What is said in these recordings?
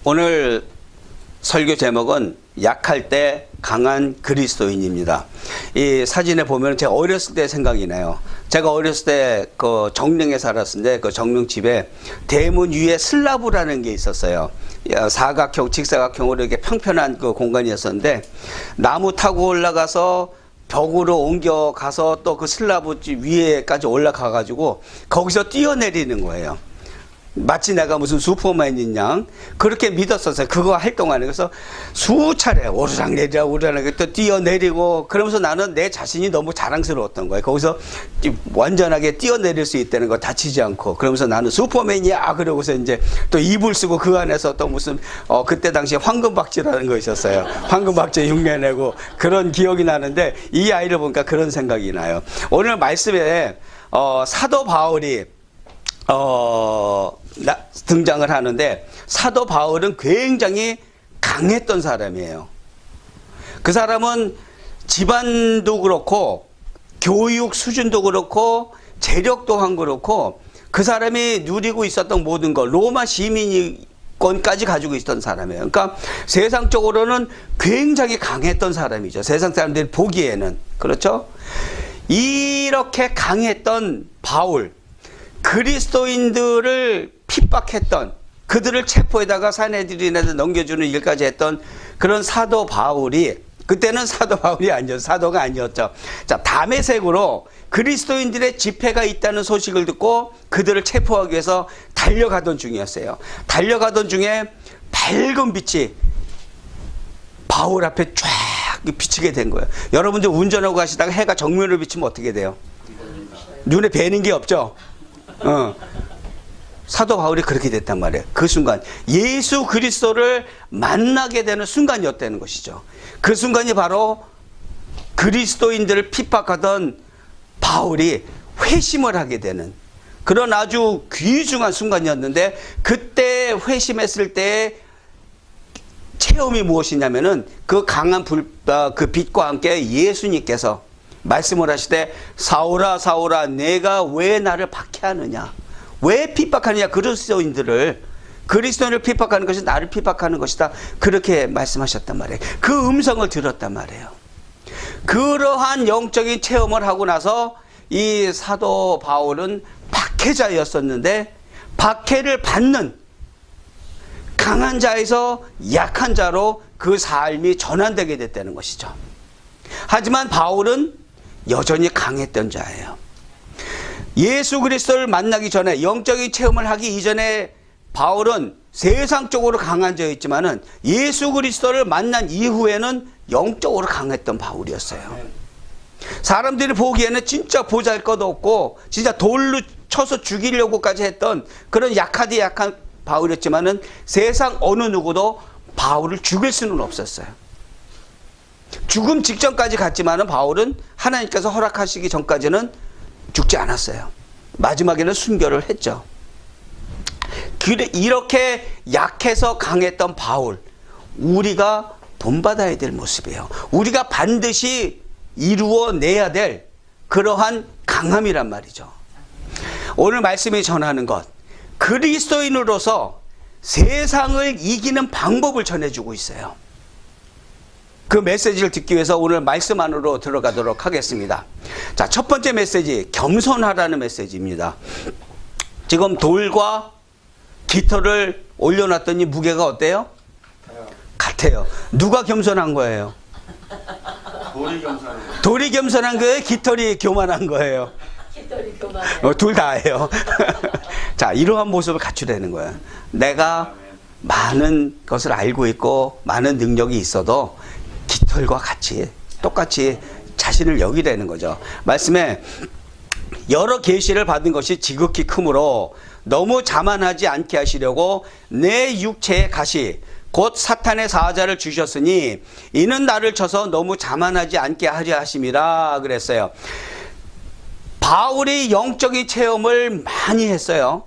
오늘 설교 제목은 약할 때 강한 그리스도인입니다. 이 사진에 보면 제가 어렸을 때 생각이 나요. 제가 어렸을 때 그 정릉에 살았는데 그 정릉 집에 대문 위에 슬라브라는 게 있었어요. 사각형, 직사각형으로 이렇게 평평한 그 공간이었었는데 나무 타고 올라가서 벽으로 옮겨가서 또 그 슬라브 위에까지 올라가가지고 거기서 뛰어내리는 거예요. 마치 내가 무슨 슈퍼맨인 양 그렇게 믿었었어요. 그거 할 동안에. 그래서 수차례 오르락내리락 오르락내리락 또 뛰어내리고 그러면서 나는 내 자신이 너무 자랑스러웠던 거예요. 거기서 완전하게 뛰어내릴 수 있다는 거 다치지 않고 그러면서 나는 슈퍼맨이야 그러고서 이제 또 이불 쓰고 그 안에서 또 무슨 그때 당시에 황금박쥐라는 거 있었어요. 황금박쥐 흉내내고 그런 기억이 나는데 이 아이를 보니까 그런 생각이 나요. 오늘 말씀에 사도 바울이 등장을 하는데 사도 바울은 굉장히 강했던 사람이에요. 그 사람은 집안도 그렇고 교육 수준도 그렇고 재력 또한 그렇고 그 사람이 누리고 있었던 모든 것 로마 시민권까지 가지고 있었던 사람이에요. 그러니까 세상적으로는 굉장히 강했던 사람이죠. 세상 사람들이 보기에는. 그렇죠? 이렇게 강했던 바울, 그리스도인들을 핍박했던 그들을 체포에다가 사내들인한테 넘겨주는 일까지 했던 그런 사도 바울이 그때는 사도 바울이 아니었죠. 사도가 아니었죠. 자, 다메섹으로 그리스도인들의 집회가 있다는 소식을 듣고 그들을 체포하기 위해서 달려가던 중이었어요. 달려가던 중에 밝은 빛이 바울 앞에 쫙 비치게 된 거예요. 여러분들 운전하고 가시다가 해가 정면으로 비치면 어떻게 돼요? 눈에 뵈는 게 없죠. 사도 바울이 그렇게 됐단 말이에요. 그 순간 예수 그리스도를 만나게 되는 순간이었다는 것이죠. 그 순간이 바로 그리스도인들을 핍박하던 바울이 회심을 하게 되는 그런 아주 귀중한 순간이었는데 그때 회심했을 때의 체험이 무엇이냐면은 그 강한 그 빛과 함께 예수님께서 말씀을 하시되 사울아 사울아 내가 왜 나를 박해하느냐 왜 핍박하느냐 그리스도인들을 핍박하는 것이 나를 핍박하는 것이다 그렇게 말씀하셨단 말이에요. 그 음성을 들었단 말이에요. 그러한 영적인 체험을 하고 나서 이 사도 바울은 박해자였었는데 박해를 받는 강한 자에서 약한 자로 그 삶이 전환되게 됐다는 것이죠. 하지만 바울은 여전히 강했던 자예요. 예수 그리스도를 만나기 전에 영적인 체험을 하기 이전에 바울은 세상적으로 강한 자였지만은 예수 그리스도를 만난 이후에는 영적으로 강했던 바울이었어요. 사람들이 보기에는 진짜 보잘것없고 진짜 돌로 쳐서 죽이려고까지 했던 그런 약하디 약한 바울이었지만은 세상 어느 누구도 바울을 죽일 수는 없었어요. 죽음 직전까지 갔지만은 바울은 하나님께서 허락하시기 전까지는 죽지 않았어요. 마지막에는 순교를 했죠. 이렇게 약해서 강했던 바울, 우리가 본받아야 될 모습이에요. 우리가 반드시 이루어내야 될 그러한 강함이란 말이죠. 오늘 말씀이 전하는 것, 그리스도인으로서 세상을 이기는 방법을 전해주고 있어요. 그 메시지를 듣기 위해서 오늘 말씀 안으로 들어가도록 하겠습니다. 자, 첫 번째 메시지, 겸손하라는 메시지입니다. 지금 돌과 깃털을 올려놨더니 무게가 어때요? 같아요. 누가 겸손한 거예요? 돌이 겸손한 거예요? 깃털이 교만한 거예요? 깃털이 교만해요. 둘 다예요. 자, 이러한 모습을 갖추려는 거예요. 내가 많은 것을 알고 있고 많은 능력이 있어도 깃털과 같이 똑같이 자신을 여기라는 거죠. 말씀에 여러 계시를 받은 것이 지극히 크므로 너무 자만하지 않게 하시려고 내 육체의 가시 곧 사탄의 사자를 주셨으니 이는 나를 쳐서 너무 자만하지 않게 하려 하심이라 그랬어요. 바울이 영적인 체험을 많이 했어요.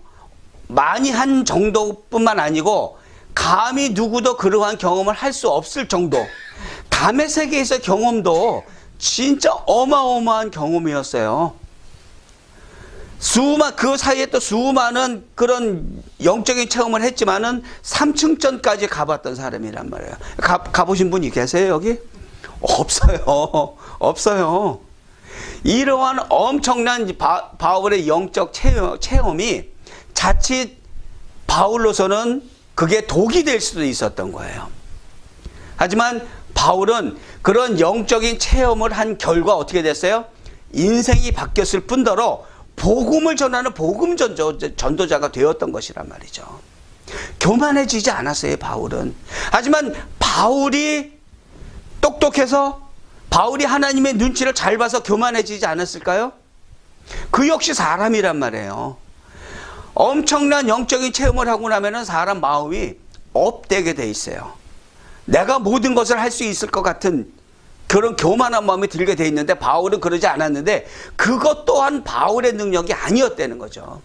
많이 한 정도뿐만 아니고 감히 누구도 그러한 경험을 할 수 없을 정도. 다메섹에서 경험도 진짜 어마어마한 경험이었어요. 그 사이에 또 수많은 그런 영적인 체험을 했지만은 3층전까지 가봤던 사람이란 말이에요. 가보신 분이 계세요, 여기? 없어요. 없어요. 이러한 엄청난 바울의 영적 체험이 자칫 바울로서는 그게 독이 될 수도 있었던 거예요. 하지만 바울은 그런 영적인 체험을 한 결과 어떻게 됐어요? 인생이 바뀌었을 뿐더러 복음을 전하는 복음 전도자가 되었던 것이란 말이죠. 교만해지지 않았어요, 바울은. 하지만 바울이 똑똑해서 바울이 하나님의 눈치를 잘 봐서 교만해지지 않았을까요? 그 역시 사람이란 말이에요. 엄청난 영적인 체험을 하고 나면은 사람 마음이 업되게 돼 있어요. 내가 모든 것을 할 수 있을 것 같은 그런 교만한 마음이 들게 돼 있는데 바울은 그러지 않았는데 그것 또한 바울의 능력이 아니었다는 거죠.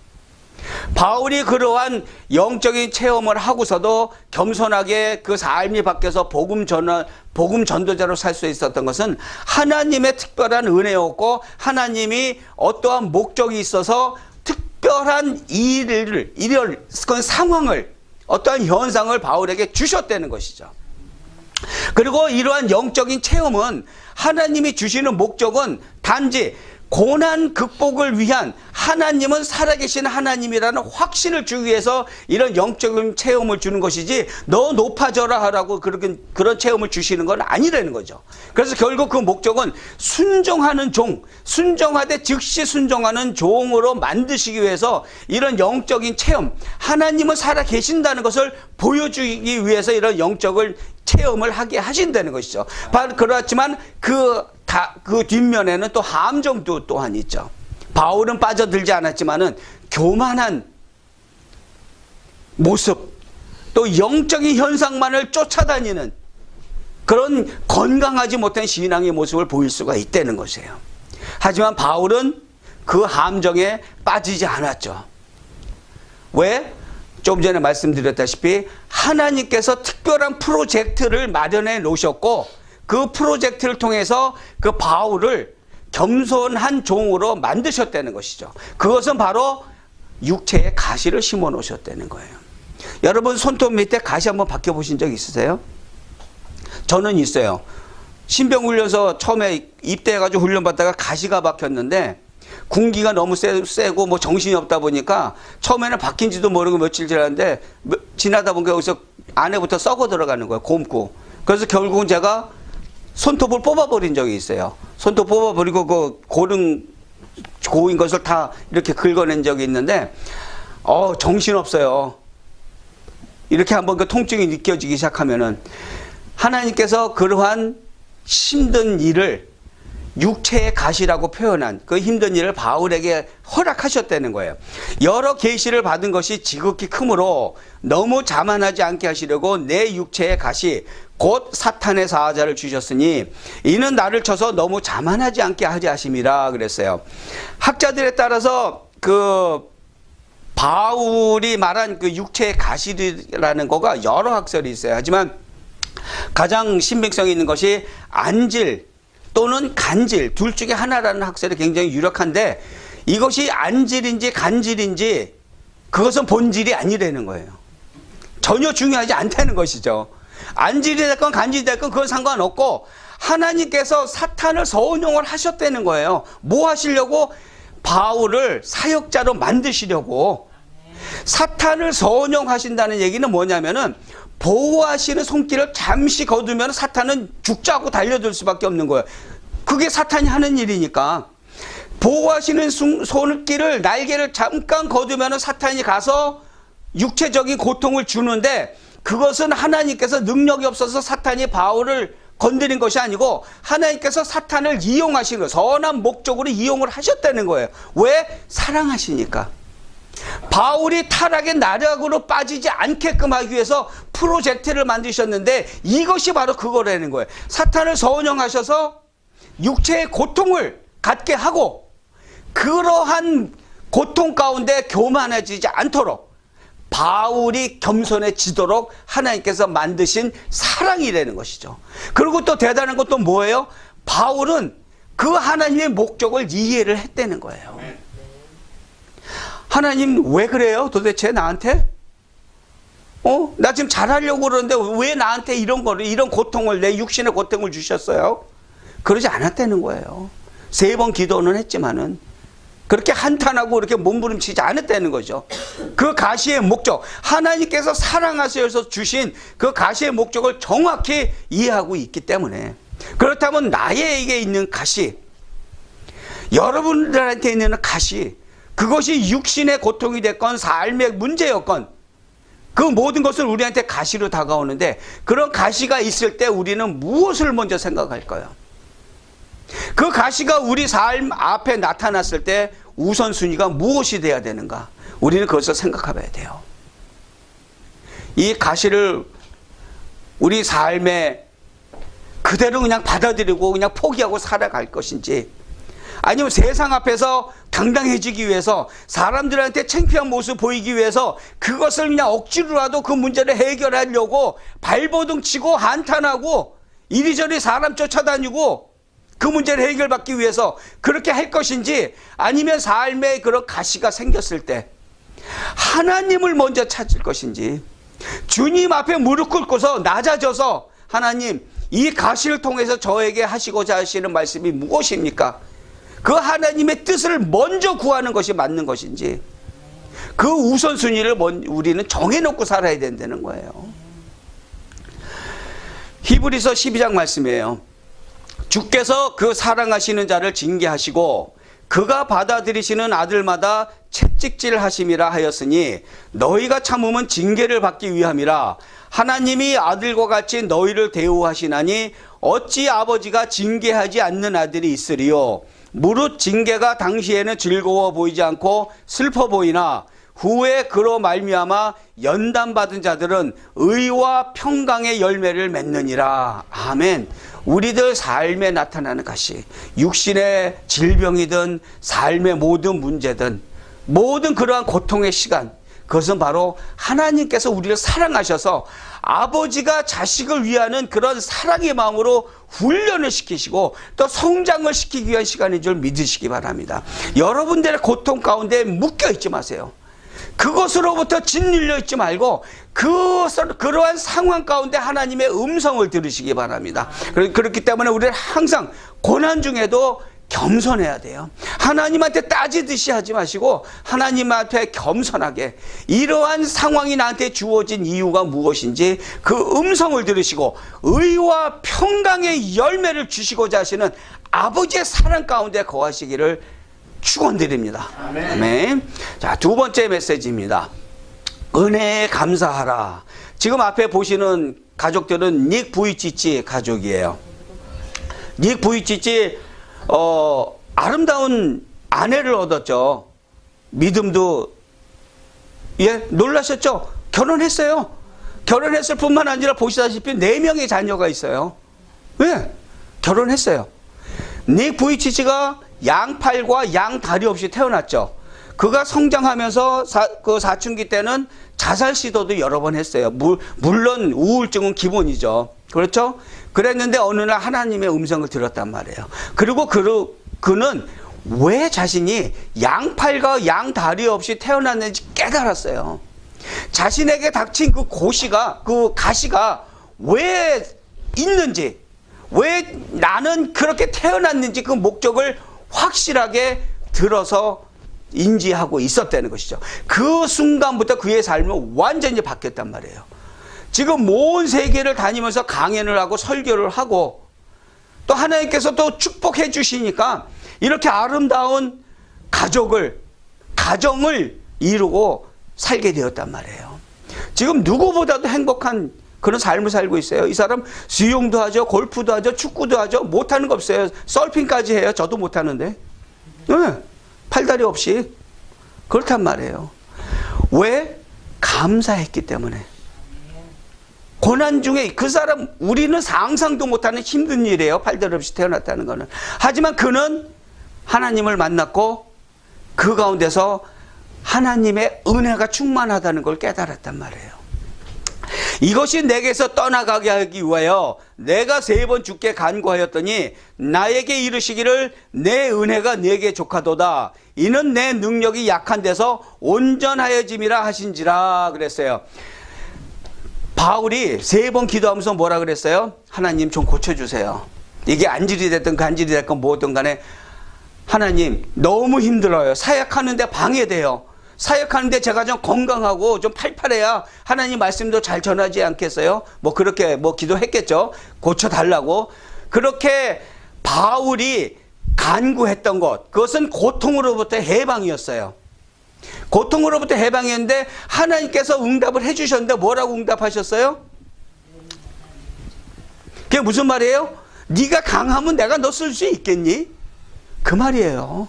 바울이 그러한 영적인 체험을 하고서도 겸손하게 그 삶이 바뀌어서 복음 전도자로 살 수 있었던 것은 하나님의 특별한 은혜였고 하나님이 어떠한 목적이 있어서 특별한 그 상황을 어떠한 현상을 바울에게 주셨다는 것이죠. 그리고 이러한 영적인 체험은 하나님이 주시는 목적은 단지 고난 극복을 위한 하나님은 살아계신 하나님이라는 확신을 주기 위해서 이런 영적인 체험을 주는 것이지 너 높아져라 하라고 그런 체험을 주시는 건 아니라는 거죠. 그래서 결국 그 목적은 순종하는 종, 순종하되 즉시 순종하는 종으로 만드시기 위해서 이런 영적인 체험, 하나님은 살아계신다는 것을 보여주기 위해서 이런 영적을 체험을 하게 하신다는 것이죠. 그렇지만 그 뒷면에는 또 함정도 또한 있죠. 바울은 빠져들지 않았지만은 교만한 모습, 또 영적인 현상만을 쫓아다니는 그런 건강하지 못한 신앙의 모습을 보일 수가 있다는 것이에요. 하지만 바울은 그 함정에 빠지지 않았죠. 왜? 좀 전에 말씀드렸다시피 하나님께서 특별한 프로젝트를 마련해 놓으셨고 그 프로젝트를 통해서 그 바울을 겸손한 종으로 만드셨다는 것이죠. 그것은 바로 육체에 가시를 심어 놓으셨다는 거예요. 여러분 손톱 밑에 가시 한번 박혀 보신 적 있으세요? 저는 있어요. 신병훈련소 처음에 입대해가지고 훈련받다가 가시가 박혔는데 군기가 너무 세고 뭐 정신이 없다 보니까 처음에는 박힌지도 모르고 며칠 지났는데 지나다 보니까 여기서 안에부터 썩어 들어가는 거예요. 곰고. 그래서 결국은 제가 손톱을 뽑아버린 적이 있어요. 손톱 뽑아버리고 그 고인 것을 다 이렇게 긁어낸 적이 있는데 정신없어요. 이렇게 한번 그 통증이 느껴지기 시작하면은 하나님께서 그러한 힘든 일을 육체의 가시라고 표현한 그 힘든 일을 바울에게 허락하셨다는 거예요. 여러 계시를 받은 것이 지극히 크므로 너무 자만하지 않게 하시려고 내 육체의 가시 곧 사탄의 사자를 주셨으니 이는 나를 쳐서 너무 자만하지 않게 하지 하심이라 그랬어요. 학자들에 따라서 그 바울이 말한 그 육체의 가시라는 거가 여러 학설이 있어요. 하지만 가장 신빙성 있는 것이 안질 또는 간질 둘 중에 하나라는 학설이 굉장히 유력한데 이것이 안질인지 간질인지 그것은 본질이 아니라는 거예요. 전혀 중요하지 않다는 것이죠. 안질이 됐건 간질이 됐건 그건 상관없고 하나님께서 사탄을 서운용을 하셨다는 거예요. 뭐 하시려고? 바울을 사역자로 만드시려고. 사탄을 서운용하신다는 얘기는 뭐냐면은 보호하시는 손길을 잠시 거두면 사탄은 죽자고 달려들 수밖에 없는 거예요. 그게 사탄이 하는 일이니까. 보호하시는 손길을 날개를 잠깐 거두면 사탄이 가서 육체적인 고통을 주는데 그것은 하나님께서 능력이 없어서 사탄이 바울을 건드린 것이 아니고 하나님께서 사탄을 이용하시는 거예요. 선한 목적으로 이용을 하셨다는 거예요. 왜? 사랑하시니까. 바울이 타락의 나락으로 빠지지 않게끔 하기 위해서 프로젝트를 만드셨는데 이것이 바로 그거라는 거예요. 사탄을 서운용하셔서 육체의 고통을 갖게 하고 그러한 고통 가운데 교만해지지 않도록 바울이 겸손해지도록 하나님께서 만드신 사랑이라는 것이죠. 그리고 또 대단한 것도 뭐예요? 바울은 그 하나님의 목적을 이해를 했다는 거예요. 하나님 왜 그래요? 도대체 나한테? 나 지금 잘하려고 그러는데 왜 나한테 이런 고통을, 내 육신의 고통을 주셨어요? 그러지 않았다는 거예요. 3번 기도는 했지만은 그렇게 한탄하고 그렇게 몸부림치지 않았다는 거죠. 그 가시의 목적, 하나님께서 사랑하셔서 주신 그 가시의 목적을 정확히 이해하고 있기 때문에, 그렇다면 나에게 있는 가시, 여러분들한테 있는 가시, 그것이 육신의 고통이 됐건 삶의 문제였건 그 모든 것을 우리한테 가시로 다가오는데, 그런 가시가 있을 때 우리는 무엇을 먼저 생각할까요? 그 가시가 우리 삶 앞에 나타났을 때 우선순위가 무엇이 돼야 되는가? 우리는 그것을 생각해 봐야 돼요. 이 가시를 우리 삶에 그대로 그냥 받아들이고 그냥 포기하고 살아갈 것인지, 아니면 세상 앞에서 당당해지기 위해서, 사람들한테 창피한 모습 보이기 위해서 그것을 그냥 억지로라도 그 문제를 해결하려고 발버둥 치고 한탄하고 이리저리 사람 쫓아다니고 그 문제를 해결받기 위해서 그렇게 할 것인지, 아니면 삶에 그런 가시가 생겼을 때 하나님을 먼저 찾을 것인지, 주님 앞에 무릎 꿇고서 낮아져서 하나님, 이 가시를 통해서 저에게 하시고자 하시는 말씀이 무엇입니까? 그 하나님의 뜻을 먼저 구하는 것이 맞는 것인지, 그 우선순위를 우리는 정해놓고 살아야 된다는 거예요. 히브리서 12장 말씀이에요. 주께서 그 사랑하시는 자를 징계하시고 그가 받아들이시는 아들마다 채찍질 하심이라 하였으니 너희가 참음은 징계를 받기 위함이라. 하나님이 아들과 같이 너희를 대우하시나니 어찌 아버지가 징계하지 않는 아들이 있으리요. 무릇 징계가 당시에는 즐거워 보이지 않고 슬퍼 보이나 후에 그로 말미암아 연단받은 자들은 의와 평강의 열매를 맺느니라. 아멘. 우리들 삶에 나타나는 가시, 육신의 질병이든 삶의 모든 문제든 모든 그러한 고통의 시간, 그것은 바로 하나님께서 우리를 사랑하셔서 아버지가 자식을 위하는 그런 사랑의 마음으로 훈련을 시키시고 또 성장을 시키기 위한 시간인 줄 믿으시기 바랍니다. 여러분들의 고통 가운데 묶여 있지 마세요. 그것으로부터 짓눌려 있지 말고 그러한 상황 가운데 하나님의 음성을 들으시기 바랍니다. 그렇기 때문에 우리는 항상 고난 중에도 겸손해야 돼요. 하나님한테 따지듯이 하지 마시고 하나님 앞에 겸손하게, 이러한 상황이 나한테 주어진 이유가 무엇인지 그 음성을 들으시고 의와 평강의 열매를 주시고자 하시는 아버지의 사랑 가운데 거하시기를 축원드립니다. 아멘. 아멘. 자, 2번째 메시지입니다. 은혜에 감사하라. 지금 앞에 보시는 가족들은 닉 부이치치 가족이에요. 닉 부이치치 아름다운 아내를 얻었죠. 믿음도, 놀라셨죠? 결혼했어요. 결혼했을 뿐만 아니라 보시다시피 4명의 자녀가 있어요. 왜? 결혼했어요. 닉 부이치치가 양팔과 양다리 없이 태어났죠. 그가 성장하면서 그 사춘기 때는 자살 시도도 여러 번 했어요. 물론 우울증은 기본이죠. 그렇죠? 그랬는데 어느 날 하나님의 음성을 들었단 말이에요. 그리고 그는 왜 자신이 양팔과 양다리 없이 태어났는지 깨달았어요. 자신에게 닥친 그 가시가 왜 있는지, 왜 나는 그렇게 태어났는지 그 목적을 확실하게 들어서 인지하고 있었다는 것이죠. 그 순간부터 그의 삶은 완전히 바뀌었단 말이에요. 지금 온 세계를 다니면서 강연을 하고 설교를 하고 또 하나님께서 또 축복해 주시니까 이렇게 아름다운 가정을 이루고 살게 되었단 말이에요. 지금 누구보다도 행복한 그런 삶을 살고 있어요. 이 사람 수영도 하죠, 골프도 하죠, 축구도 하죠. 못하는 거 없어요. 서핑까지 해요. 저도 못하는데. 네, 팔다리 없이. 그렇단 말이에요. 왜? 감사했기 때문에. 고난 중에 그 사람, 우리는 상상도 못하는 힘든 일이에요. 팔다리 없이 태어났다는 거는. 하지만 그는 하나님을 만났고 그 가운데서 하나님의 은혜가 충만하다는 걸 깨달았단 말이에요. 이것이 내게서 떠나가게 하기 위하여 내가 3번 주께 간구하였더니 나에게 이르시기를 내 은혜가 내게 족하도다. 이는 내 능력이 약한 데서 온전하여짐이라 하신지라 그랬어요. 바울이 3번 기도하면서 뭐라 그랬어요? 하나님 좀 고쳐주세요. 이게 안질이 됐든 간질이 됐든 뭐든 간에 하나님 너무 힘들어요. 사역하는데 방해돼요. 사역하는데 제가 좀 건강하고 좀 팔팔해야 하나님 말씀도 잘 전하지 않겠어요? 뭐 그렇게 뭐 기도했겠죠. 고쳐달라고. 그렇게 바울이 간구했던 것, 그것은 고통으로부터 해방이었어요. 고통으로부터 해방이었는데 하나님께서 응답을 해주셨는데 뭐라고 응답하셨어요? 그게 무슨 말이에요? 네가 강하면 내가 너 쓸 수 있겠니? 그 말이에요.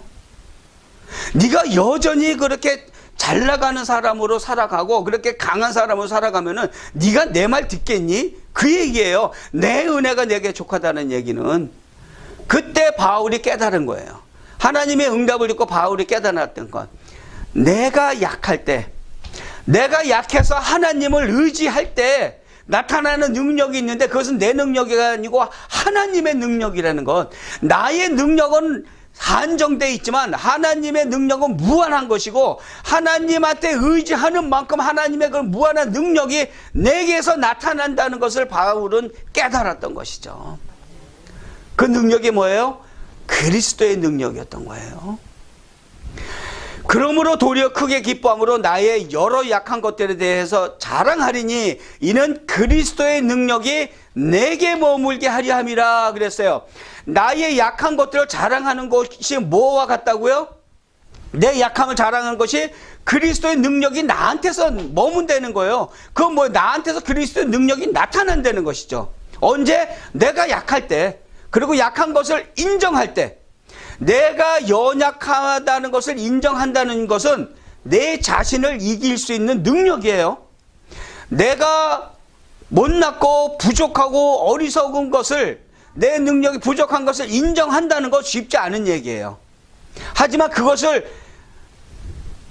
네가 여전히 그렇게 잘 나가는 사람으로 살아가고 그렇게 강한 사람으로 살아가면은 네가 내 말 듣겠니? 그 얘기예요. 내 은혜가 내게 족하다는 얘기는. 그때 바울이 깨달은 거예요. 하나님의 응답을 듣고 바울이 깨달았던 것. 내가 약할 때, 내가 약해서 하나님을 의지할 때 나타나는 능력이 있는데 그것은 내 능력이 아니고 하나님의 능력이라는 것. 나의 능력은 한정되어 있지만 하나님의 능력은 무한한 것이고 하나님한테 의지하는 만큼 하나님의 그 무한한 능력이 내게서 나타난다는 것을 바울은 깨달았던 것이죠. 그 능력이 뭐예요? 그리스도의 능력이었던 거예요. 그러므로 도리어 크게 기뻐함으로 나의 여러 약한 것들에 대해서 자랑하리니 이는 그리스도의 능력이 내게 머물게 하려 함이라 그랬어요. 나의 약한 것들을 자랑하는 것이 뭐와 같다고요? 내 약함을 자랑하는 것이 그리스도의 능력이 나한테서 머문다는 거예요. 그건 뭐 나한테서 그리스도의 능력이 나타난다는 것이죠. 언제? 내가 약할 때, 그리고 약한 것을 인정할 때, 내가 연약하다는 것을 인정한다는 것은 내 자신을 이길 수 있는 능력이에요. 내가 못났고 부족하고 어리석은 것을, 내 능력이 부족한 것을 인정한다는 것 쉽지 않은 얘기예요. 하지만 그것을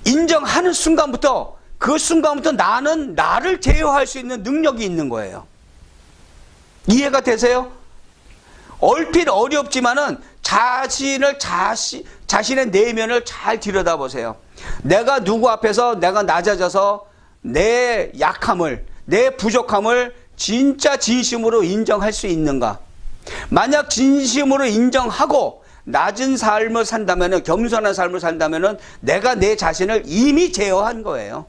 인정하는 순간부터, 그 순간부터 나는 나를 제어할 수 있는 능력이 있는 거예요. 이해가 되세요? 얼핏 어렵지만은 자신의 내면을 잘 들여다보세요. 내가 누구 앞에서 내가 낮아져서 내 약함을, 내 부족함을 진짜 진심으로 인정할 수 있는가? 만약 진심으로 인정하고 낮은 삶을 산다면, 겸손한 삶을 산다면 내가 내 자신을 이미 제어한 거예요.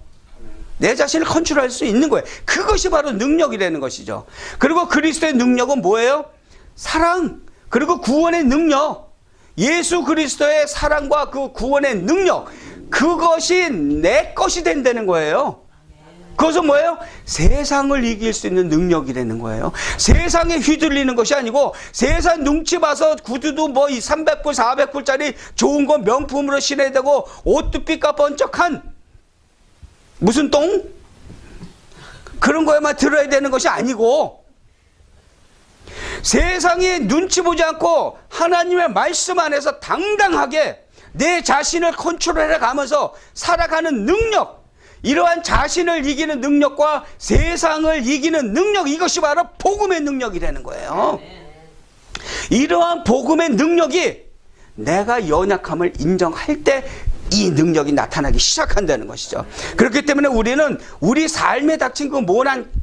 내 자신을 컨트롤할 수 있는 거예요. 그것이 바로 능력이라는 것이죠. 그리고 그리스도의 능력은 뭐예요? 사랑, 그리고 구원의 능력. 예수 그리스도의 사랑과 그 구원의 능력, 그것이 내 것이 된다는 거예요. 그것은 뭐예요? 세상을 이길 수 있는 능력이라는 거예요. 세상에 휘둘리는 것이 아니고 세상 눈치 봐서 구두도 뭐 300불 400불짜리 좋은 거 명품으로 신어야 되고 옷도 삐까번쩍한 무슨 똥? 그런 거에만 들어야 되는 것이 아니고 세상에 눈치 보지 않고 하나님의 말씀 안에서 당당하게 내 자신을 컨트롤해 가면서 살아가는 능력, 이러한 자신을 이기는 능력과 세상을 이기는 능력, 이것이 바로 복음의 능력이라는 거예요. 이러한 복음의 능력이 내가 연약함을 인정할 때 이 능력이 나타나기 시작한다는 것이죠. 그렇기 때문에 우리는 우리 삶에 닥친 그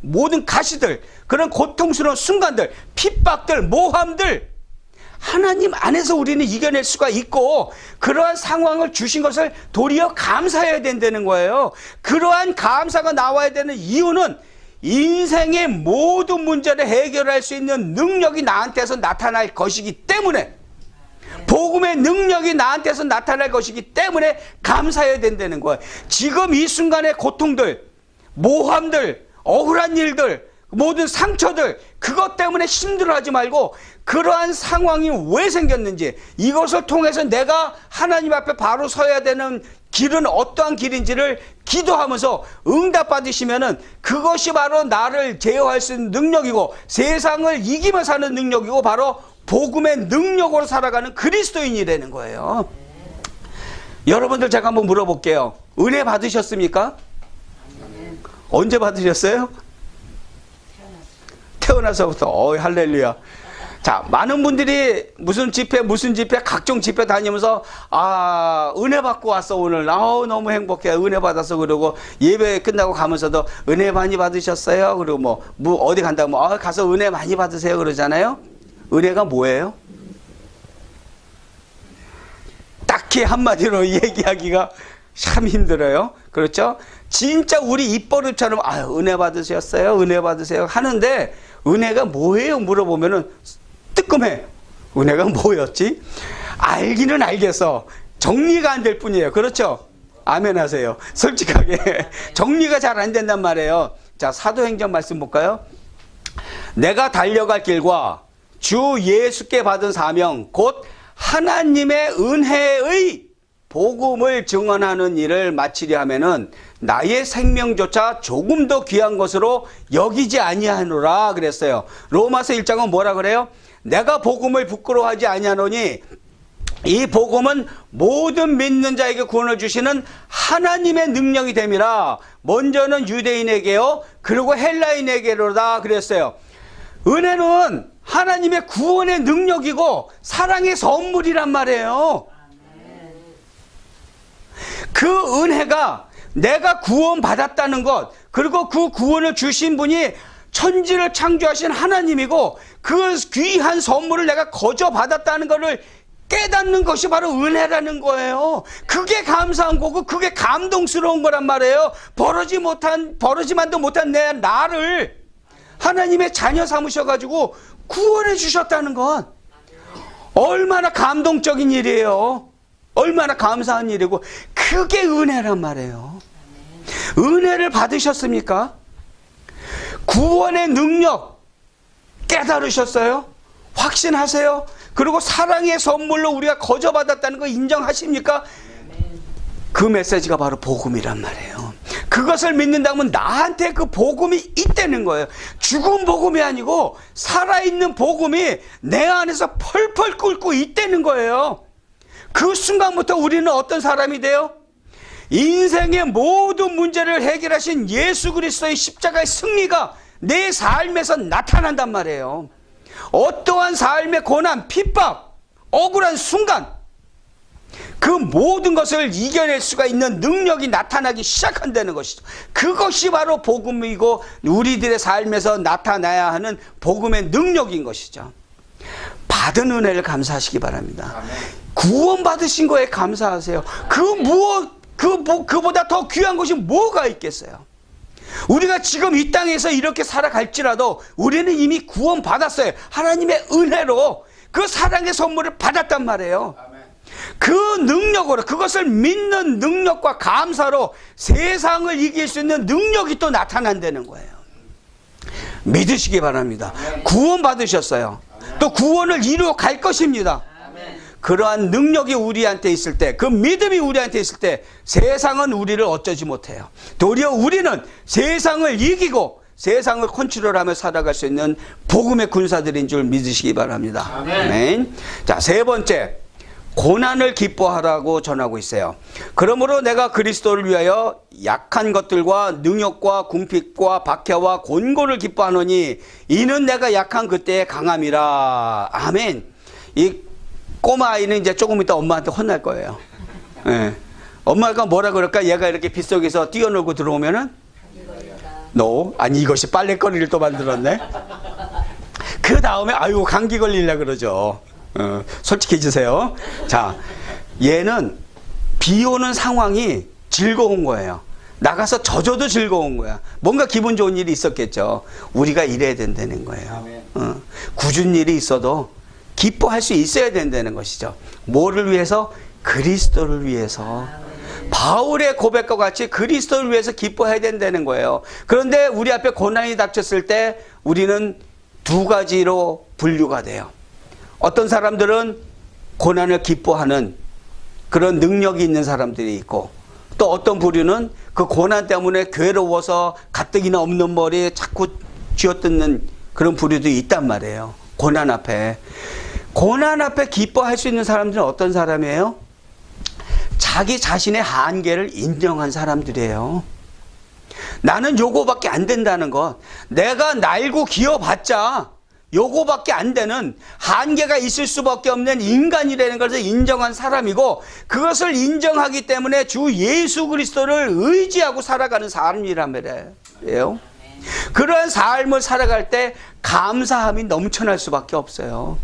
모든 가시들, 그런 고통스러운 순간들, 핍박들, 모함들, 하나님 안에서 우리는 이겨낼 수가 있고 그러한 상황을 주신 것을 도리어 감사해야 된다는 거예요. 그러한 감사가 나와야 되는 이유는 인생의 모든 문제를 해결할 수 있는 능력이 나한테서 나타날 것이기 때문에, 복음의 능력이 나한테서 나타날 것이기 때문에 감사해야 된다는 거예요. 지금 이 순간의 고통들, 모함들, 억울한 일들, 모든 상처들, 그것 때문에 힘들어하지 말고 그러한 상황이 왜 생겼는지, 이것을 통해서 내가 하나님 앞에 바로 서야 되는 길은 어떠한 길인지를 기도하면서 응답받으시면은 그것이 바로 나를 제어할 수 있는 능력이고 세상을 이기며 사는 능력이고 바로 복음의 능력으로 살아가는 그리스도인이라는 거예요. 여러분들 제가 한번 물어볼게요. 은혜 받으셨습니까? 언제 받으셨어요? 태어나서부터. 할렐루야. 자, 많은 분들이 무슨 집회 각종 집회 다니면서 은혜 받고 왔어 오늘. 너무 행복해. 은혜 받아서. 그러고 예배 끝나고 가면서도 은혜 많이 받으셨어요. 그리고 뭐 어디 간다고 가서 은혜 많이 받으세요 그러잖아요. 은혜가 뭐예요? 딱히 한마디로 얘기하기가 참 힘들어요. 그렇죠? 진짜 우리 입버릇처럼 은혜 받으셨어요? 은혜 받으세요? 하는데 은혜가 뭐예요? 물어보면은 뜨끔해. 은혜가 뭐였지? 알기는 알겠어. 정리가 안 될 뿐이에요. 그렇죠? 아멘 하세요. 솔직하게. 정리가 잘 안 된단 말이에요. 자, 사도행전 말씀 볼까요? 내가 달려갈 길과 주 예수께 받은 사명 곧 하나님의 은혜의 복음을 증언하는 일을 마치려 하면은 나의 생명조차 조금 더 귀한 것으로 여기지 아니하노라 그랬어요. 로마서 1장은 뭐라 그래요? 내가 복음을 부끄러워하지 아니하노니 이 복음은 모든 믿는 자에게 구원을 주시는 하나님의 능력이 됨이라. 먼저는 유대인에게요 그리고 헬라인에게로다 그랬어요. 은혜는 하나님의 구원의 능력이고 사랑의 선물이란 말이에요. 그 은혜가 내가 구원받았다는 것, 그리고 그 구원을 주신 분이 천지를 창조하신 하나님이고 그 귀한 선물을 내가 거저 받았다는 것을 깨닫는 것이 바로 은혜라는 거예요. 그게 감사한 거고 그게 감동스러운 거란 말이에요. 버러지만도 못한 나를 하나님의 자녀 삼으셔가지고 구원해 주셨다는 건 얼마나 감동적인 일이에요. 얼마나 감사한 일이고 그게 은혜란 말이에요. 은혜를 받으셨습니까? 구원의 능력 깨달으셨어요? 확신하세요? 그리고 사랑의 선물로 우리가 거저 받았다는 거 인정하십니까? 그 메시지가 바로 복음이란 말이에요. 그것을 믿는다면 나한테 그 복음이 있다는 거예요. 죽은 복음이 아니고 살아있는 복음이 내 안에서 펄펄 끓고 있다는 거예요. 그 순간부터 우리는 어떤 사람이 돼요? 인생의 모든 문제를 해결하신 예수 그리스도의 십자가의 승리가 내 삶에서 나타난단 말이에요. 어떠한 삶의 고난, 핍박, 억울한 순간 그 모든 것을 이겨낼 수가 있는 능력이 나타나기 시작한다는 것이죠. 그것이 바로 복음이고 우리들의 삶에서 나타나야 하는 복음의 능력인 것이죠. 받은 은혜를 감사하시기 바랍니다. 구원 받으신 거에 감사하세요. 그보다 더 귀한 것이 뭐가 있겠어요? 우리가 지금 이 땅에서 이렇게 살아갈지라도 우리는 이미 구원 받았어요. 하나님의 은혜로 그 사랑의 선물을 받았단 말이에요. 그 능력으로, 그것을 믿는 능력과 감사로 세상을 이길 수 있는 능력이 또 나타난다는 거예요. 믿으시기 바랍니다. 구원 받으셨어요. 또 구원을 이루어 갈 것입니다. 그러한 능력이 우리한테 있을 때, 그 믿음이 우리한테 있을 때 세상은 우리를 어쩌지 못해요. 도리어 우리는 세상을 이기고 세상을 컨트롤하며 살아갈 수 있는 복음의 군사들인 줄 믿으시기 바랍니다. 아멘. 자, 세 번째, 고난을 기뻐하라고 전하고 있어요. 그러므로 내가 그리스도를 위하여 약한 것들과 능욕과 궁핍과 박해와 곤고를 기뻐하노니 이는 내가 약한 그때의 강함이라. 아멘. 이 꼬마 아이는 이제 조금 이따 엄마한테 혼날 거예요. 네. 엄마가 뭐라 그럴까? 얘가 이렇게 빗속에서 뛰어놀고 들어오면은 아니 이것이 빨래거리를 또 만들었네. 그 다음에 아유 감기 걸리려 그러죠. 솔직해지세요. 자, 얘는 비 오는 상황이 즐거운 거예요. 나가서 젖어도 즐거운 거야. 뭔가 기분 좋은 일이 있었겠죠. 우리가 이래야 된다는 거예요. 굳은 일이 있어도 기뻐할 수 있어야 된다는 것이죠. 뭐를 위해서? 그리스도를 위해서. 바울의 고백과 같이 그리스도를 위해서 기뻐해야 된다는 거예요. 그런데 우리 앞에 고난이 닥쳤을 때 우리는 두 가지로 분류가 돼요. 어떤 사람들은 고난을 기뻐하는 그런 능력이 있는 사람들이 있고, 또 어떤 부류는 그 고난 때문에 괴로워서 가뜩이나 없는 머리에 자꾸 쥐어뜯는 그런 부류도 있단 말이에요. 고난 앞에 기뻐할 수 있는 사람들은 어떤 사람이에요? 자기 자신의 한계를 인정한 사람들이에요. 나는 요거밖에 안 된다는 것. 내가 날고 기어봤자 요거밖에 안 되는 한계가 있을 수밖에 없는 인간이라는 것을 인정한 사람이고 그것을 인정하기 때문에 주 예수 그리스도를 의지하고 살아가는 삶이란 말이에요. 그러한 삶을 살아갈 때 감사함이 넘쳐날 수밖에 없어요.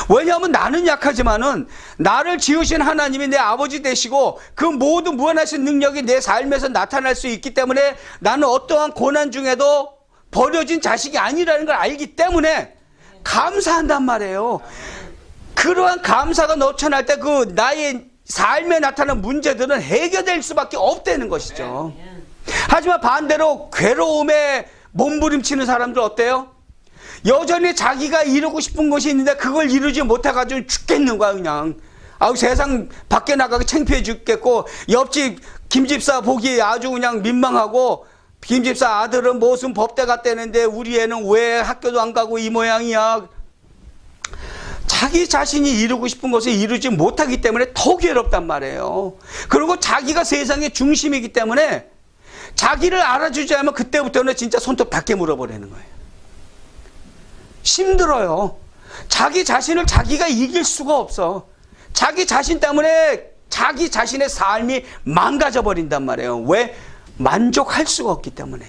왜냐하면 나는 약하지만은 나를 지으신 하나님이 내 아버지 되시고 그 모든 무한하신 능력이 내 삶에서 나타날 수 있기 때문에 나는 어떠한 고난 중에도 버려진 자식이 아니라는 걸 알기 때문에 감사한단 말이에요. 그러한 감사가 넘쳐날 때 그 나의 삶에 나타나는 문제들은 해결될 수밖에 없다는 것이죠. 하지만 반대로 괴로움에 몸부림치는 사람들 어때요? 여전히 자기가 이루고 싶은 것이 있는데 그걸 이루지 못해가지고 죽겠는 거야 그냥. 아우 세상 밖에 나가기 창피해 죽겠고 옆집 김집사 보기 아주 그냥 민망하고 김집사 아들은 무슨 법대 갔다는데 우리 애는 왜 학교도 안 가고 이 모양이야. 자기 자신이 이루고 싶은 것을 이루지 못하기 때문에 더 괴롭단 말이에요. 그리고 자기가 세상의 중심이기 때문에 자기를 알아주지 않으면 그때부터는 진짜 손톱 닿게 물어버리는 거예요. 힘들어요. 자기 자신을 자기가 이길 수가 없어. 자기 자신 때문에 자기 자신의 삶이 망가져 버린단 말이에요. 왜? 만족할 수가 없기 때문에.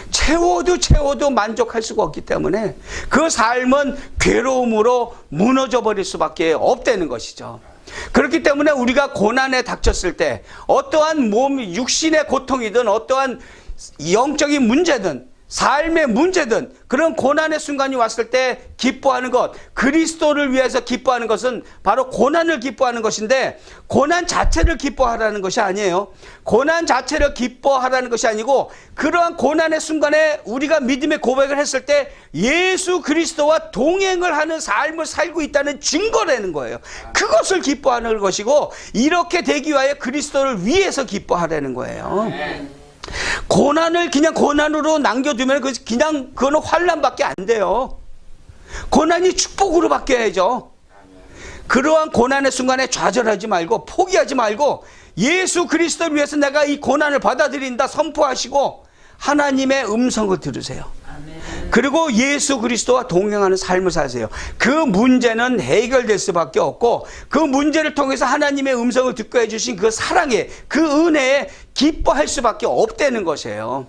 채워도 만족할 수가 없기 때문에 그 삶은 괴로움으로 무너져 버릴 수밖에 없다는 것이죠. 그렇기 때문에 우리가 고난에 닥쳤을 때 어떠한 육신의 고통이든 어떠한 영적인 문제든 삶의 문제든 그런 고난의 순간이 왔을 때 기뻐하는 것, 그리스도를 위해서 기뻐하는 것은 바로 고난을 기뻐하는 것인데 고난 자체를 기뻐하라는 것이 아니에요. 고난 자체를 기뻐하라는 것이 아니고 그러한 고난의 순간에 우리가 믿음의 고백을 했을 때 예수 그리스도와 동행을 하는 삶을 살고 있다는 증거라는 거예요. 그것을 기뻐하는 것이고 이렇게 되기 위하여 그리스도를 위해서 기뻐하라는 거예요. 고난을 그냥 고난으로 남겨두면 그냥 그거는 환난밖에 안 돼요. 고난이 축복으로 바뀌어야죠. 그러한 고난의 순간에 좌절하지 말고 포기하지 말고 예수 그리스도를 위해서 내가 이 고난을 받아들인다 선포하시고 하나님의 음성을 들으세요. 그리고 예수 그리스도와 동행하는 삶을 사세요. 그 문제는 해결될 수밖에 없고 그 문제를 통해서 하나님의 음성을 듣고 해주신 그 사랑에 그 은혜에 기뻐할 수밖에 없다는 것이에요.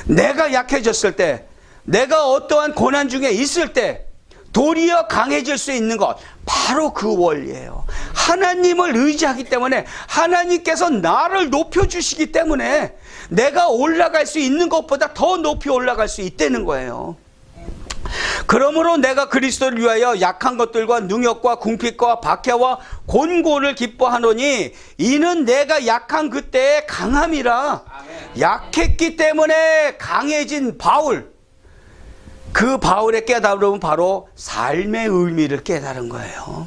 내가 약해졌을 때 내가 어떠한 고난 중에 있을 때 도리어 강해질 수 있는 것 바로 그 원리예요. 하나님을 의지하기 때문에 하나님께서 나를 높여주시기 때문에 내가 올라갈 수 있는 것보다 더 높이 올라갈 수 있다는 거예요. 그러므로 내가 그리스도를 위하여 약한 것들과 능욕과 궁핍과 박해와 곤고를 기뻐하노니 이는 내가 약한 그때의 강함이라. 약했기 때문에 강해진 바울, 그 바울의 깨달음은 바로 삶의 의미를 깨달은 거예요.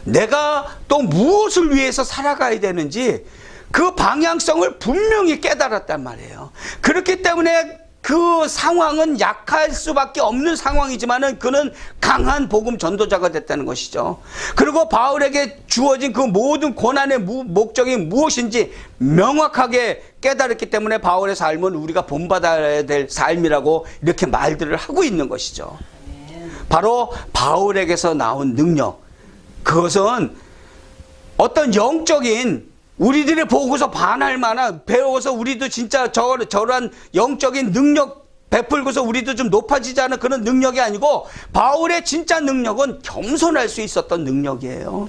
내가 또 무엇을 위해서 살아가야 되는지 그 방향성을 분명히 깨달았단 말이에요. 그렇기 때문에 그 상황은 약할 수밖에 없는 상황이지만은 그는 강한 복음 전도자가 됐다는 것이죠. 그리고 바울에게 주어진 그 모든 고난의 목적이 무엇인지 명확하게 깨달았기 때문에 바울의 삶은 우리가 본받아야 될 삶이라고 이렇게 말들을 하고 있는 것이죠. 바로 바울에게서 나온 능력, 그것은 어떤 영적인 우리들이 보고서 반할 만한, 배워서 우리도 진짜 저러한 영적인 능력 베풀고서 우리도 좀 높아지지 않은 그런 능력이 아니고 바울의 진짜 능력은 겸손할 수 있었던 능력이에요.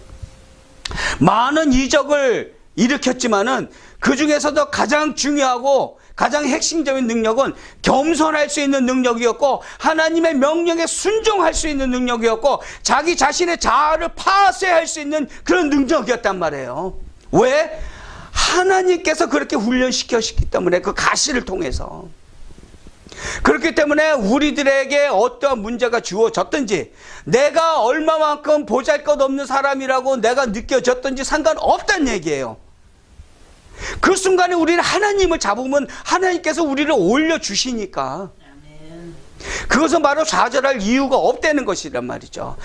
많은 이적을 일으켰지만은 그 중에서도 가장 중요하고 가장 핵심적인 능력은 겸손할 수 있는 능력이었고 하나님의 명령에 순종할 수 있는 능력이었고 자기 자신의 자아를 파쇄할 수 있는 그런 능력이었단 말이에요. 왜? 하나님께서 그렇게 훈련시켰기 때문에 그 가시를 통해서. 그렇기 때문에 우리들에게 어떠한 문제가 주어졌든지 내가 얼마만큼 보잘것없는 사람이라고 내가 느껴졌든지 상관없다는 얘기예요. 그 순간에 우리는 하나님을 잡으면 하나님께서 우리를 올려주시니까 그것은 바로 좌절할 이유가 없다는 것이란 말이죠.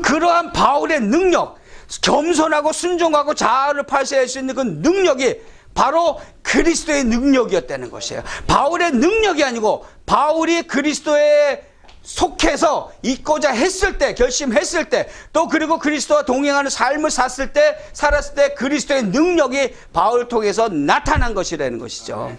그러한 바울의 능력, 겸손하고 순종하고 자아를 파쇄할 수 있는 그 능력이 바로 그리스도의 능력이었다는 것이에요. 바울의 능력이 아니고 바울이 그리스도의 속해서 있고자 했을 때, 결심했을 때, 또 그리고 그리스도와 동행하는 삶을 살았을 때 그리스도의 능력이 바울을 통해서 나타난 것이라는 것이죠.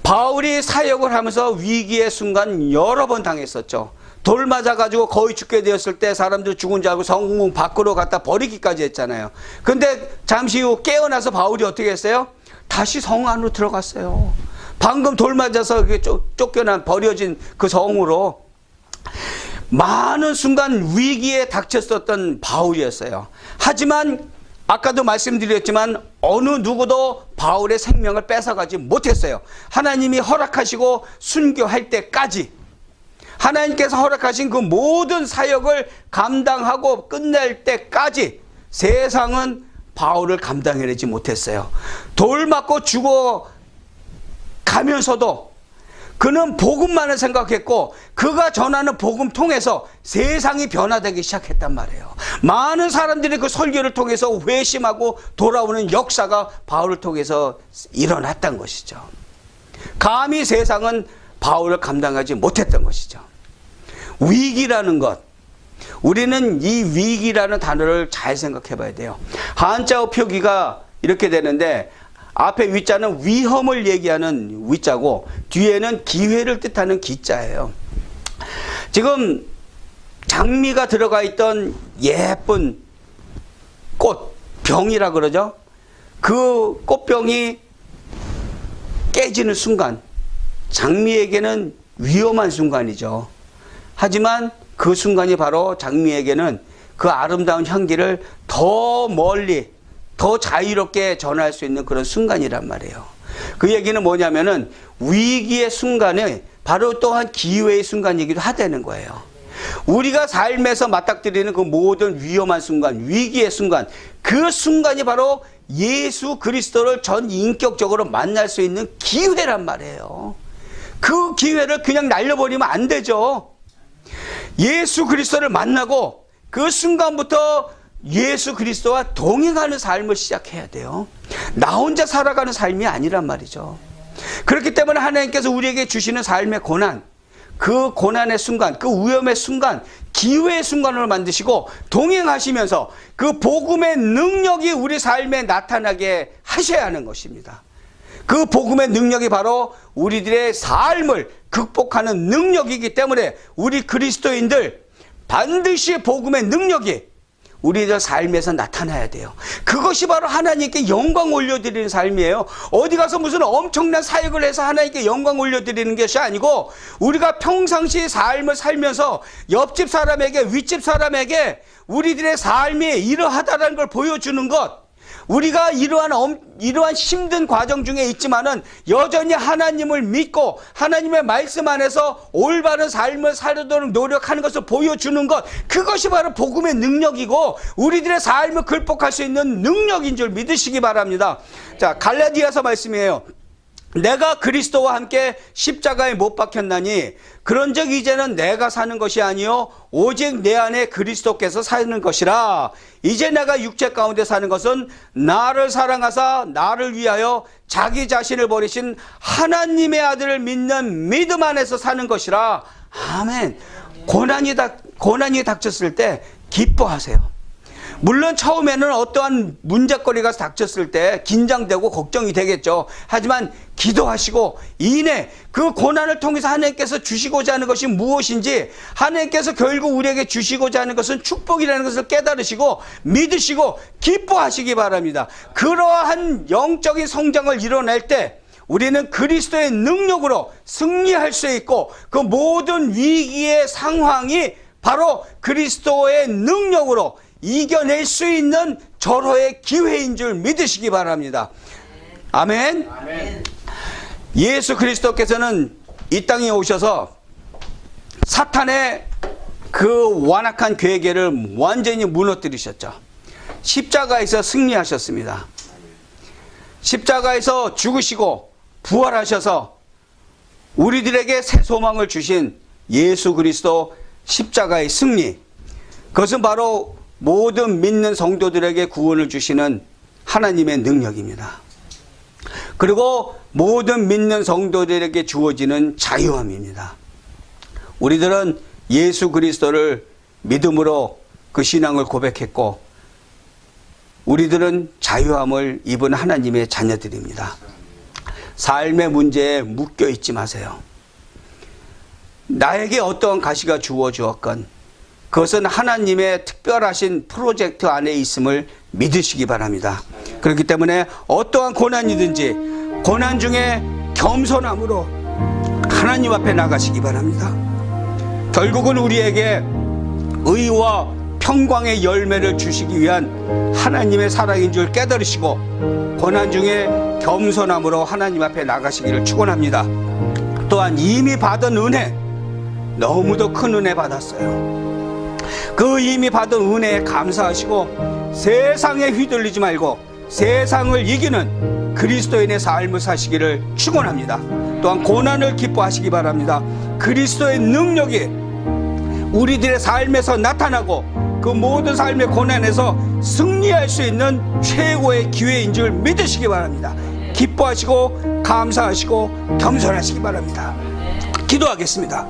바울이 사역을 하면서 위기의 순간 여러 번 당했었죠. 돌 맞아가지고 거의 죽게 되었을 때 사람들 죽은 줄 알고 성문 밖으로 갖다 버리기까지 했잖아요. 근데 잠시 후 깨어나서 바울이 어떻게 했어요? 다시 성 안으로 들어갔어요. 방금 돌 맞아서 쫓겨난 버려진 그 성으로. 많은 순간 위기에 닥쳤었던 바울이었어요. 하지만 아까도 말씀드렸지만 어느 누구도 바울의 생명을 뺏어가지 못했어요. 하나님이 허락하시고 순교할 때까지, 하나님께서 허락하신 그 모든 사역을 감당하고 끝낼 때까지 세상은 바울을 감당해내지 못했어요. 돌 맞고 죽어 가면서도 그는 복음만을 생각했고, 그가 전하는 복음 통해서 세상이 변화되기 시작했단 말이에요. 많은 사람들이 그 설교를 통해서 회심하고 돌아오는 역사가 바울을 통해서 일어났던 것이죠. 감히 세상은 바울을 감당하지 못했던 것이죠. 위기라는 것, 우리는 이 위기라는 단어를 잘 생각해 봐야 돼요. 한자어 표기가 이렇게 되는데, 앞에 위자는 위험을 얘기하는 위자고 뒤에는 기회를 뜻하는 기자예요. 지금 장미가 들어가 있던 예쁜 꽃, 병이라 그러죠. 그 꽃병이 깨지는 순간, 장미에게는 위험한 순간이죠. 하지만 그 순간이 바로 장미에게는 그 아름다운 향기를 더 멀리, 더 자유롭게 전할 수 있는 그런 순간이란 말이에요. 그 얘기는 뭐냐면은 위기의 순간에 바로 또한 기회의 순간이기도 하다는 거예요. 우리가 삶에서 맞닥뜨리는 그 모든 위험한 순간, 위기의 순간, 그 순간이 바로 예수 그리스도를 전 인격적으로 만날 수 있는 기회란 말이에요. 그 기회를 그냥 날려버리면 안 되죠. 예수 그리스도를 만나고 그 순간부터 예수 그리스도와 동행하는 삶을 시작해야 돼요. 나 혼자 살아가는 삶이 아니란 말이죠. 그렇기 때문에 하나님께서 우리에게 주시는 삶의 고난, 그 고난의 순간, 그 위험의 순간, 기회의 순간으로 만드시고 동행하시면서 그 복음의 능력이 우리 삶에 나타나게 하셔야 하는 것입니다. 그 복음의 능력이 바로 우리들의 삶을 극복하는 능력이기 때문에 우리 그리스도인들 반드시 복음의 능력이 우리들 삶에서 나타나야 돼요. 그것이 바로 하나님께 영광 올려드리는 삶이에요. 어디 가서 무슨 엄청난 사역을 해서 하나님께 영광 올려드리는 것이 아니고, 우리가 평상시 삶을 살면서 옆집 사람에게, 윗집 사람에게 우리들의 삶이 이러하다는 걸 보여주는 것, 우리가 이러한 힘든 과정 중에 있지만은 여전히 하나님을 믿고 하나님의 말씀 안에서 올바른 삶을 살도록 노력하는 것을 보여주는 것, 그것이 바로 복음의 능력이고 우리들의 삶을 극복할 수 있는 능력인 줄 믿으시기 바랍니다. 자, 갈라디아서 말씀이에요. 내가 그리스도와 함께 십자가에 못 박혔나니 그런즉 이제는 내가 사는 것이 아니요 오직 내 안에 그리스도께서 사는 것이라. 이제 내가 육체 가운데 사는 것은 나를 사랑하사 나를 위하여 자기 자신을 버리신 하나님의 아들을 믿는 믿음 안에서 사는 것이라. 아멘. 고난이 닥쳤을 때 기뻐하세요. 물론 처음에는 어떠한 문제거리가 닥쳤을 때 긴장되고 걱정이 되겠죠. 하지만 기도하시고 이내 그 고난을 통해서 하나님께서 주시고자 하는 것이 무엇인지, 하나님께서 결국 우리에게 주시고자 하는 것은 축복이라는 것을 깨달으시고 믿으시고 기뻐하시기 바랍니다. 그러한 영적인 성장을 이뤄낼 때 우리는 그리스도의 능력으로 승리할 수 있고, 그 모든 위기의 상황이 바로 그리스도의 능력으로 이겨낼 수 있는 절호의 기회인 줄 믿으시기 바랍니다. 아멘. 아멘. 예수 그리스도께서는 이 땅에 오셔서 사탄의 그 완악한 괴계를 완전히 무너뜨리셨죠. 십자가에서 승리하셨습니다. 십자가에서 죽으시고 부활하셔서 우리들에게 새 소망을 주신 예수 그리스도 십자가의 승리, 그것은 바로 모든 믿는 성도들에게 구원을 주시는 하나님의 능력입니다. 그리고 모든 믿는 성도들에게 주어지는 자유함입니다. 우리들은 예수 그리스도를 믿음으로 그 신앙을 고백했고 우리들은 자유함을 입은 하나님의 자녀들입니다. 삶의 문제에 묶여 있지 마세요. 나에게 어떠한 가시가 주어주었건 그것은 하나님의 특별하신 프로젝트 안에 있음을 믿으시기 바랍니다. 그렇기 때문에 어떠한 고난이든지 고난 중에 겸손함으로 하나님 앞에 나가시기 바랍니다. 결국은 우리에게 의와 평강의 열매를 주시기 위한 하나님의 사랑인 줄 깨달으시고 고난 중에 겸손함으로 하나님 앞에 나가시기를 축원합니다. 또한 이미 받은 은혜, 너무도 큰 은혜 받았어요. 그 이미 받은 은혜에 감사하시고 세상에 휘둘리지 말고 세상을 이기는 그리스도인의 삶을 사시기를 축원합니다. 또한 고난을 기뻐하시기 바랍니다. 그리스도의 능력이 우리들의 삶에서 나타나고 그 모든 삶의 고난에서 승리할 수 있는 최고의 기회인 줄 믿으시기 바랍니다. 기뻐하시고 감사하시고 겸손하시기 바랍니다. 기도하겠습니다.